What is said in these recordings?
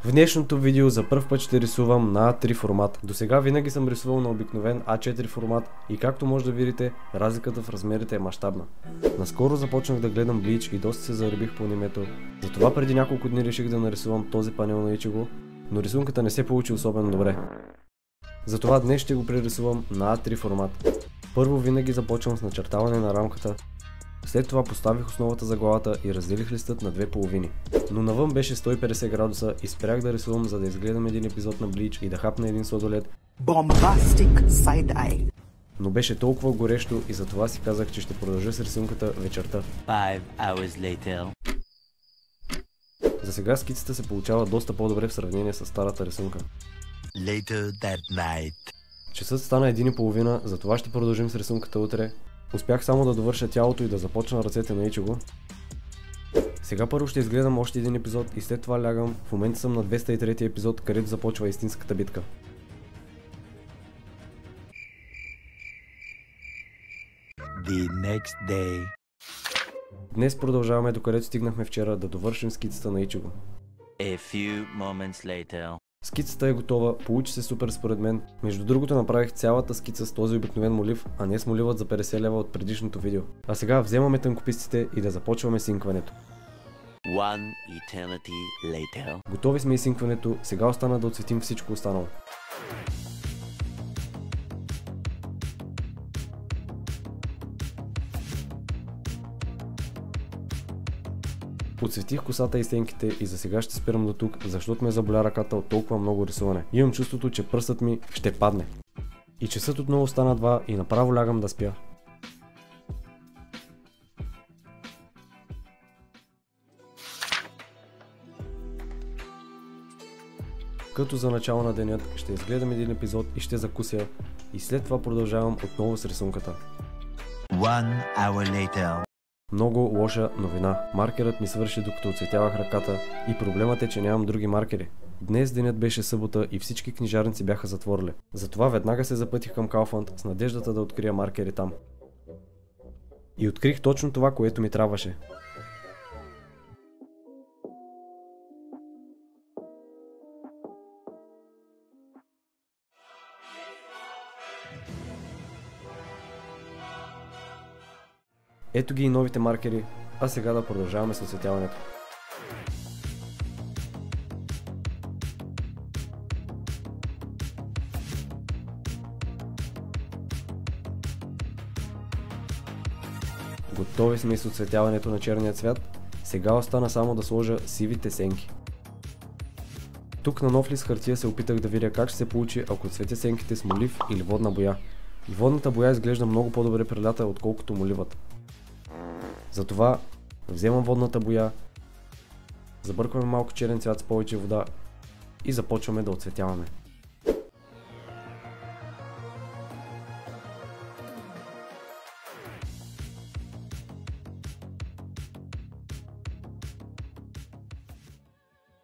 В днешното видео за първ път ще рисувам на А3 формат. До сега винаги съм рисувал на обикновен А4 формат и както може да видите, разликата в размерите е мащабна. Наскоро започнах да гледам Bleach и доста се заребих по анимето. Затова преди няколко дни реших да нарисувам този панел на Ичиго, но рисунката не се получи особено добре. Затова днес ще го прерисувам на А3 формат. Първо винаги започвам с начертаване на рамката. След това поставих основата за главата и разделих листът на две половини. Но навън беше 150 градуса и спрях да рисувам, за да изгледам един епизод на Bleach и да хапна един сладолед. Bombastic side eye. Но беше толкова горещо и затова си казах, че ще продължа с рисунката вечерта. 5 hours later. За сега скицата се получава доста по-добре в сравнение с старата рисунка. Later that night. Часът стана 1:30, затова ще продължим с рисунката утре. Успях само да довърша тялото и да започна ръцете на Ичиго. Сега първо ще изгледам още един епизод и след това лягам. В момента съм на 203 епизод, където започва истинската битка. The next day. Днес продължаваме докъдето стигнахме вчера, да довършим скицата на Ичиго. A few moments later. Скицата е готова, получи се супер според мен. Между другото направих цялата скица с този обикновен молив, а не с моливът за 50 лева от предишното видео. А сега вземаме тънкописците и да започваме синкването. One eternity later. Готови сме и синкването, сега остана да отцветим всичко останало. Отцветих косата и сенките и за сега ще спирам до тук, защото ме заболя ръката от толкова много рисуване. Имам чувството, че пръстът ми ще падне. И часът отново стана 2 и направо лягам да спя. Като за начало на денят ще изгледам един епизод и ще закуся и след това продължавам отново с рисунката. 1 hour later. Много лоша новина. Маркерът ми свърши докато оцветявах ръката и проблемът е, че нямам други маркери. Днес денят беше събота и всички книжарници бяха затворили. Затова веднага се запътих към Kaufland с надеждата да открия маркери там. И открих точно това, което ми трябваше. Ето ги и новите маркери, а сега да продължаваме с осветяването. Готови сме с осветяването на черния цвят, сега остана само да сложа сивите сенки. Тук на нов лист хартия се опитах да видя как ще се получи, ако цветя сенките с молив или водна боя. И водната боя изглежда много по-добре прелята, отколкото моливът. Затова вземам водната боя, забъркваме малко черен цвят с повече вода и започваме да оцветяваме.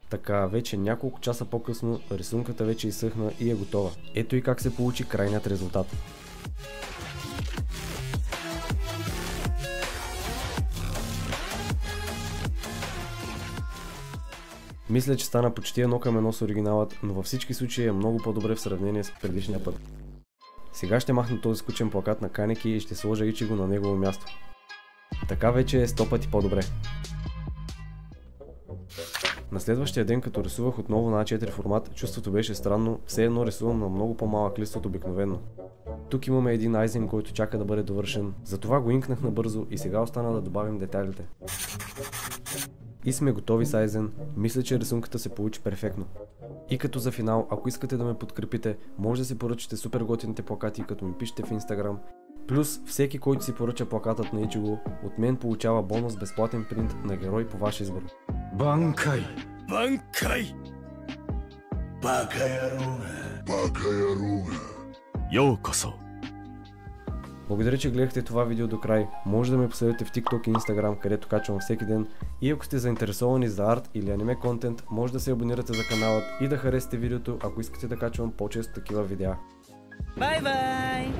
Така, вече няколко часа по-късно рисунката вече изсъхна и е готова. Ето и как се получи крайният резултат. Мисля, че стана почти 1:1 с оригиналът, но във всички случаи е много по-добре в сравнение с предишния път. Сега ще махна този скучен плакат на Канеки и ще сложа Ичиго на негово място. Така вече е 100 пъти по-добре. На следващия ден, като рисувах отново на А4 формат, чувството беше странно, все едно рисувам на много по-малък лист от обикновено. Тук имаме един айзен, който чака да бъде довършен, затова го инкнах набързо и сега остана да добавим детайлите. И сме готови с айзен, мисля, че рисунката се получи перфектно. И като за финал, ако искате да ме подкрепите, може да си поръчате супер готините плакати, като ми пишете в Instagram. Плюс всеки, който си поръча плакатът на Ичиго, от мен получава бонус безплатен принт на герой по ваш избор. Банкай! Банкай! Бака-яруга! Йокосо! Благодаря, че гледахте това видео до край. Може да ме последвате в TikTok и Instagram, където качвам всеки ден. И ако сте заинтересовани за арт или аниме контент, може да се абонирате за каналът и да харесате видеото, ако искате да качвам по-често такива видеа. Bye bye!